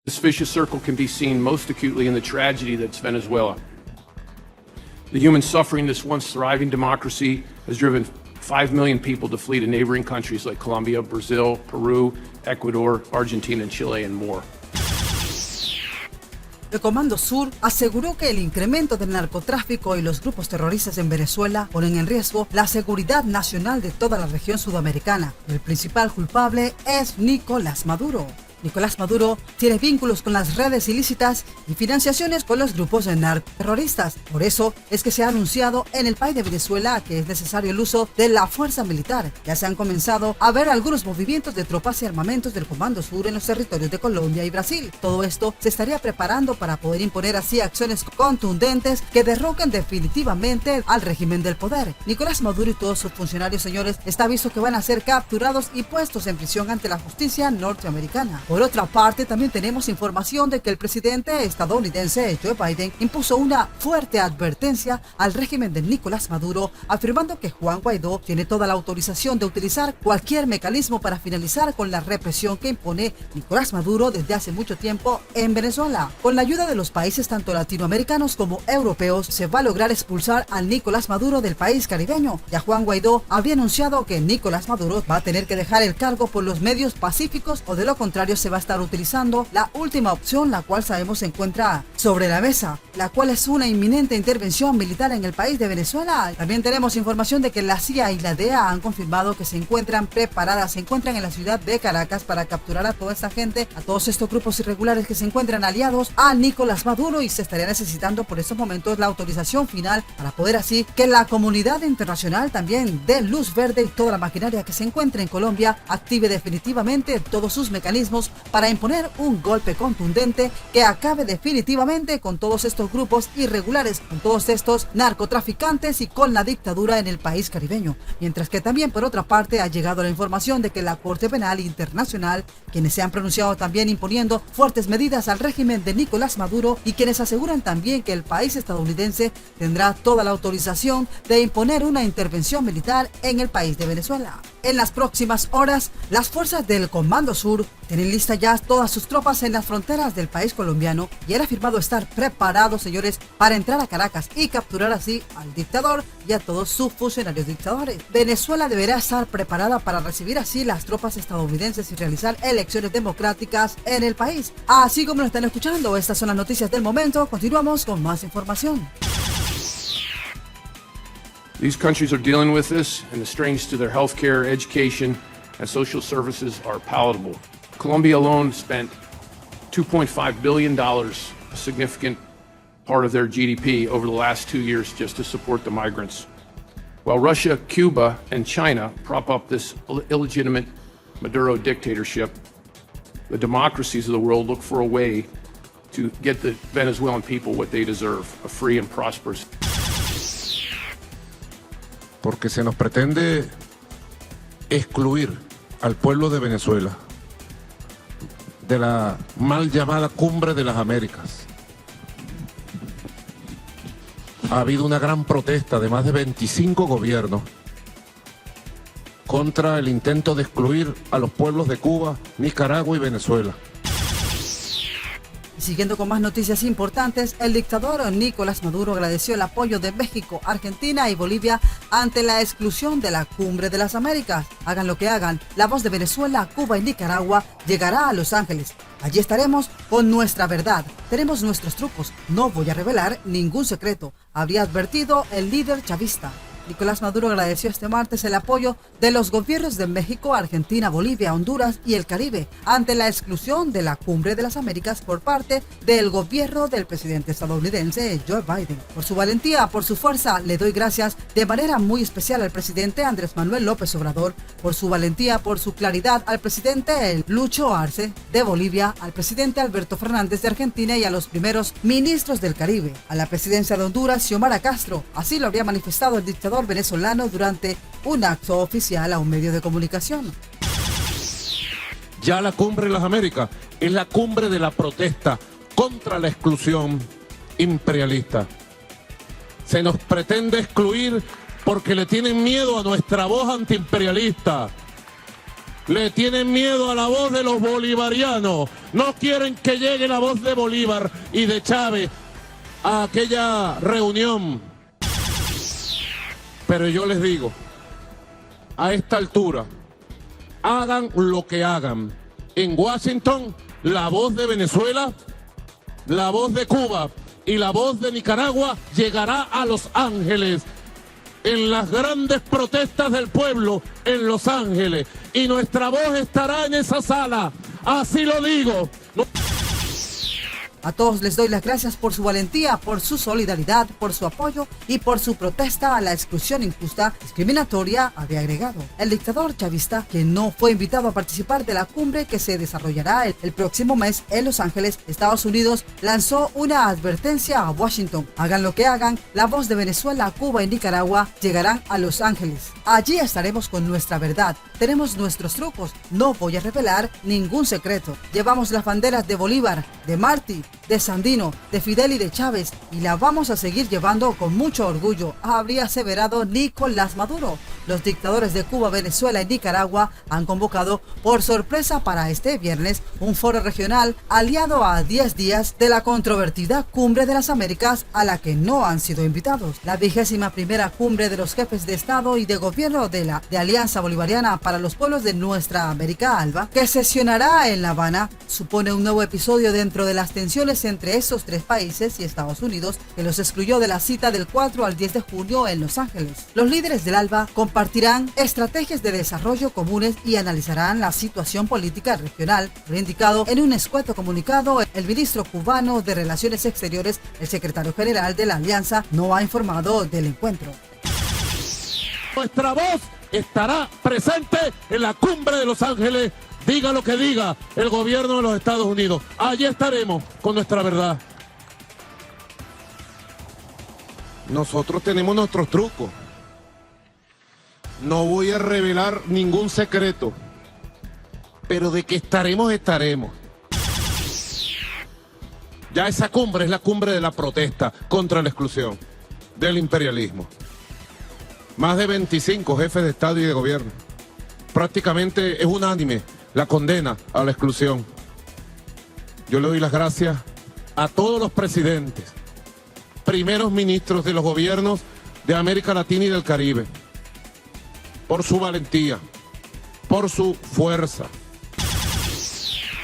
This vicious circle can be seen most acutely in the tragedy that's Venezuela. The human suffering this once thriving democracy has driven 5 million people to flee to neighboring countries like Colombia, Brazil, Peru, Ecuador, Argentina, and Chile, and more. El Comando Sur aseguró que el incremento del narcotráfico y los grupos terroristas en Venezuela ponen en riesgo la seguridad nacional de toda la región sudamericana. El principal culpable es Nicolás Maduro. Nicolás Maduro tiene vínculos con las redes ilícitas y financiaciones con los grupos narcoterroristas. Por eso es que se ha anunciado en el país de Venezuela que es necesario el uso de la fuerza militar. Ya se han comenzado a ver algunos movimientos de tropas y armamentos del Comando Sur en los territorios de Colombia y Brasil. Todo esto se estaría preparando para poder imponer así acciones contundentes que derroquen definitivamente al régimen del poder. Nicolás Maduro y todos sus funcionarios, señores, está visto que van a ser capturados y puestos en prisión ante la justicia norteamericana. Por otra parte, también tenemos información de que el presidente estadounidense Joe Biden impuso una fuerte advertencia al régimen de Nicolás Maduro, afirmando que Juan Guaidó tiene toda la autorización de utilizar cualquier mecanismo para finalizar con la represión que impone Nicolás Maduro desde hace mucho tiempo en Venezuela. Con la ayuda de los países tanto latinoamericanos como europeos, se va a lograr expulsar a Nicolás Maduro del país caribeño. Ya Juan Guaidó había anunciado que Nicolás Maduro va a tener que dejar el cargo por los medios pacíficos o de lo contrario se va a estar utilizando la última opción, la cual sabemos se encuentra sobre la mesa, la cual es una inminente intervención militar en el país de Venezuela. También tenemos información de que la CIA y la DEA han confirmado que se encuentran preparadas, se encuentran en la ciudad de Caracas para capturar a toda esta gente, a todos estos grupos irregulares que se encuentran aliados a Nicolás Maduro, y se estaría necesitando por estos momentos la autorización final para poder así que la comunidad internacional también dé luz verde y toda la maquinaria que se encuentre en Colombia active definitivamente todos sus mecanismos para imponer un golpe contundente que acabe definitivamente con todos estos grupos irregulares, con todos estos narcotraficantes y con la dictadura en el país caribeño. Mientras que también por otra parte ha llegado la información de que la Corte Penal Internacional, quienes se han pronunciado también imponiendo fuertes medidas al régimen de Nicolás Maduro y quienes aseguran también que el país estadounidense tendrá toda la autorización de imponer una intervención militar en el país de Venezuela. En las próximas horas, las fuerzas del Comando Sur tienen lista ya todas sus tropas en las fronteras del país colombiano y han afirmado estar preparados, señores, para entrar a Caracas y capturar así al dictador y a todos sus funcionarios dictadores. Venezuela deberá estar preparada para recibir así las tropas estadounidenses y realizar elecciones democráticas en el país. Así como lo están escuchando, estas son las noticias del momento. Continuamos con más información. These countries are dealing with this, and the strains to their healthcare, education, and social services are palatable. Colombia alone spent $2.5 billion, a significant part of their GDP, over the last 2 years just to support the migrants. While Russia, Cuba, and China prop up this illegitimate Maduro dictatorship, the democracies of the world look for a way to get the Venezuelan people what they deserve, a free and prosperous. Porque se nos pretende excluir al pueblo de Venezuela de la mal llamada Cumbre de las Américas. Ha habido una gran protesta de más de 25 gobiernos contra el intento de excluir a los pueblos de Cuba, Nicaragua y Venezuela. Siguiendo con más noticias importantes, el dictador Nicolás Maduro agradeció el apoyo de México, Argentina y Bolivia ante la exclusión de la Cumbre de las Américas. Hagan lo que hagan, la voz de Venezuela, Cuba y Nicaragua llegará a Los Ángeles. Allí estaremos con nuestra verdad. Tenemos nuestros trucos. No voy a revelar ningún secreto, habría advertido el líder chavista. Nicolás Maduro agradeció este martes el apoyo de los gobiernos de México, Argentina, Bolivia, Honduras y el Caribe ante la exclusión de la Cumbre de las Américas por parte del gobierno del presidente estadounidense Joe Biden. Por su valentía, por su fuerza, le doy gracias de manera muy especial al presidente Andrés Manuel López Obrador, por su valentía, por su claridad, al presidente Lucho Arce de Bolivia, al presidente Alberto Fernández de Argentina y a los primeros ministros del Caribe, a la presidencia de Honduras, Xiomara Castro. Así lo habría manifestado el dictador venezolano durante un acto oficial a un medio de comunicación. Ya la Cumbre de las Américas es la cumbre de la protesta contra la exclusión imperialista. Se nos pretende excluir porque le tienen miedo a nuestra voz antiimperialista. Le tienen miedo a la voz de los bolivarianos. No quieren que llegue la voz de Bolívar y de Chávez a aquella reunión. Pero yo les digo, a esta altura, hagan lo que hagan. En Washington, la voz de Venezuela, la voz de Cuba y la voz de Nicaragua llegará a Los Ángeles. En las grandes protestas del pueblo en Los Ángeles. Y nuestra voz estará en esa sala. Así lo digo. A todos les doy las gracias por su valentía, por su solidaridad, por su apoyo y por su protesta a la exclusión injusta, discriminatoria, había agregado. El dictador chavista, que no fue invitado a participar de la cumbre que se desarrollará el próximo mes en Los Ángeles, Estados Unidos, lanzó una advertencia a Washington. Hagan lo que hagan, la voz de Venezuela, Cuba y Nicaragua llegarán a Los Ángeles. Allí estaremos con nuestra verdad. Tenemos nuestros trucos. No voy a revelar ningún secreto. Llevamos las banderas de Bolívar, de Martí, de Sandino, de Fidel y de Chávez, y la vamos a seguir llevando con mucho orgullo, habría aseverado Nicolás Maduro. Los dictadores de Cuba, Venezuela y Nicaragua han convocado por sorpresa para este viernes un foro regional aliado a 10 días de la controvertida Cumbre de las Américas, a la que no han sido invitados. La 21ª Cumbre de los Jefes de Estado y de Gobierno de Alianza Bolivariana para los Pueblos de Nuestra América ALBA, que sesionará en La Habana, supone un nuevo episodio dentro de las tensiones entre esos tres países y Estados Unidos, que los excluyó de la cita del 4 al 10 de junio en Los Ángeles. Los líderes del ALBA compartirán estrategias de desarrollo comunes y analizarán la situación política regional. Lo indicado en un escueto comunicado, el ministro cubano de Relaciones Exteriores, el secretario general de la Alianza, no ha informado del encuentro. Nuestra voz estará presente en la Cumbre de Los Ángeles. Diga lo que diga el gobierno de los Estados Unidos. Allí estaremos con nuestra verdad. Nosotros tenemos nuestros trucos. No voy a revelar ningún secreto. Pero de que estaremos, estaremos. Ya esa cumbre es la cumbre de la protesta contra la exclusión, del imperialismo. Más de 25 jefes de Estado y de gobierno. Prácticamente es unánime la condena a la exclusión. Yo le doy las gracias a todos los presidentes, primeros ministros de los gobiernos de América Latina y del Caribe, por su valentía, por su fuerza.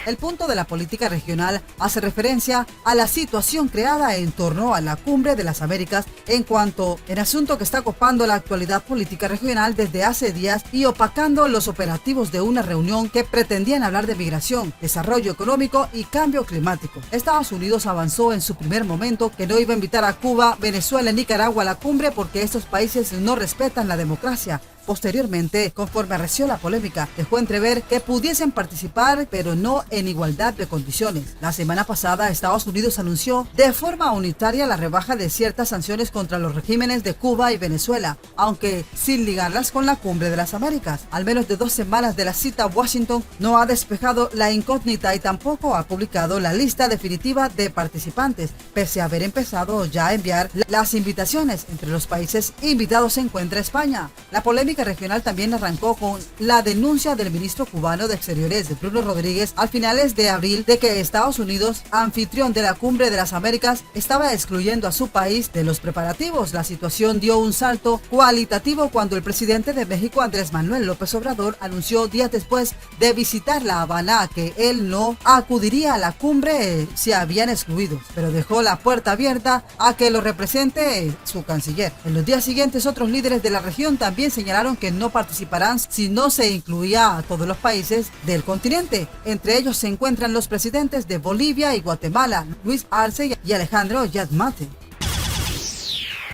El punto de la política regional hace referencia a la situación creada en torno a la Cumbre de las Américas en cuanto al asunto que está copando la actualidad política regional desde hace días y opacando los operativos de una reunión que pretendían hablar de migración, desarrollo económico y cambio climático. Estados Unidos avanzó en su primer momento que no iba a invitar a Cuba, Venezuela y Nicaragua a la cumbre porque estos países no respetan la democracia. Posteriormente, conforme arreció la polémica, dejó entrever que pudiesen participar, pero no en igualdad de condiciones. La semana pasada, Estados Unidos anunció de forma unitaria la rebaja de ciertas sanciones contra los regímenes de Cuba y Venezuela, aunque sin ligarlas con la Cumbre de las Américas. Al menos de 2 semanas de la cita, Washington no ha despejado la incógnita y tampoco ha publicado la lista definitiva de participantes, pese a haber empezado ya a enviar las invitaciones. Entre los países invitados se encuentra España. La polémica regional también arrancó con la denuncia del ministro cubano de Exteriores, Bruno Rodríguez, al finales de abril, de que Estados Unidos, anfitrión de la Cumbre de las Américas, estaba excluyendo a su país de los preparativos. La situación dio un salto cualitativo cuando el presidente de México, Andrés Manuel López Obrador, anunció días después de visitar La Habana que él no acudiría a la cumbre si habían excluidos, pero dejó la puerta abierta a que lo represente su canciller. En los días siguientes, otros líderes de la región también señalaron que no participarán si no se incluía a todos los países del continente. Entre ellos se encuentran los presidentes de Bolivia y Guatemala, Luis Arce y Alejandro Yamatei.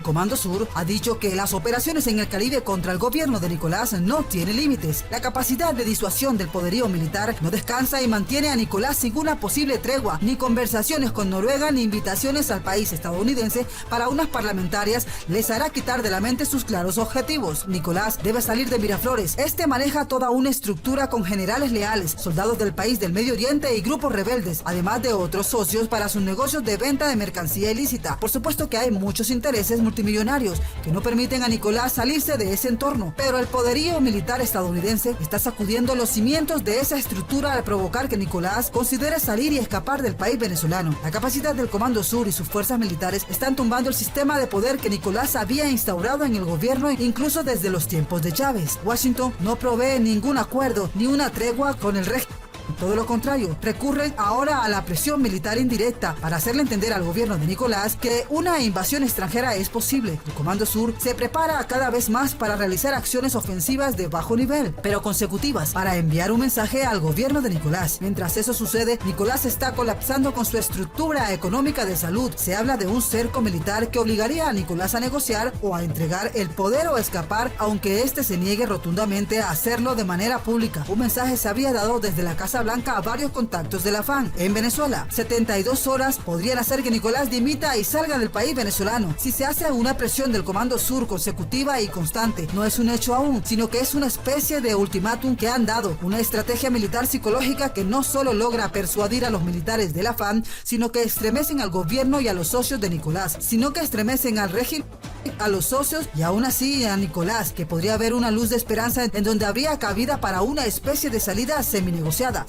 Comando Sur ha dicho que las operaciones en el Caribe contra el gobierno de Nicolás no tienen límites. La capacidad de disuasión del poderío militar no descansa y mantiene a Nicolás sin una posible tregua, ni conversaciones con Noruega, ni invitaciones al país estadounidense para unas parlamentarias les hará quitar de la mente sus claros objetivos. Nicolás debe salir de Miraflores. Este maneja toda una estructura con generales leales, soldados del país del Medio Oriente y grupos rebeldes, además de otros socios para sus negocios de venta de mercancía ilícita. Por supuesto que hay muchos intereses multimillonarios que no permiten a Nicolás salirse de ese entorno. Pero el poderío militar estadounidense está sacudiendo los cimientos de esa estructura al provocar que Nicolás considere salir y escapar del país venezolano. La capacidad del Comando Sur y sus fuerzas militares están tumbando el sistema de poder que Nicolás había instaurado en el gobierno incluso desde los tiempos de Chávez. Washington no provee ningún acuerdo ni una tregua con el régimen. Todo lo contrario, recurren ahora a la presión militar indirecta para hacerle entender al gobierno de Nicolás que una invasión extranjera es posible. El Comando Sur se prepara cada vez más para realizar acciones ofensivas de bajo nivel, pero consecutivas, para enviar un mensaje al gobierno de Nicolás. Mientras eso sucede, Nicolás está colapsando con su estructura económica de salud. Se habla de un cerco militar que obligaría a Nicolás a negociar o a entregar el poder o escapar, aunque este se niegue rotundamente a hacerlo de manera pública. Un mensaje se habría dado desde la Casa Blanca a varios contactos de la FARC en Venezuela. 72 horas podrían hacer que Nicolás dimita y salga del país venezolano. Si se hace una presión del Comando Sur consecutiva y constante, no es un hecho aún, sino que es una especie de ultimátum que han dado, una estrategia militar psicológica que no solo logra persuadir a los militares de la FARC, sino que estremecen al gobierno y a los socios de Nicolás, sino que estremecen al régimen, a los socios y aún así a Nicolás, que podría haber una luz de esperanza en donde habría cabida para una especie de salida seminegociada.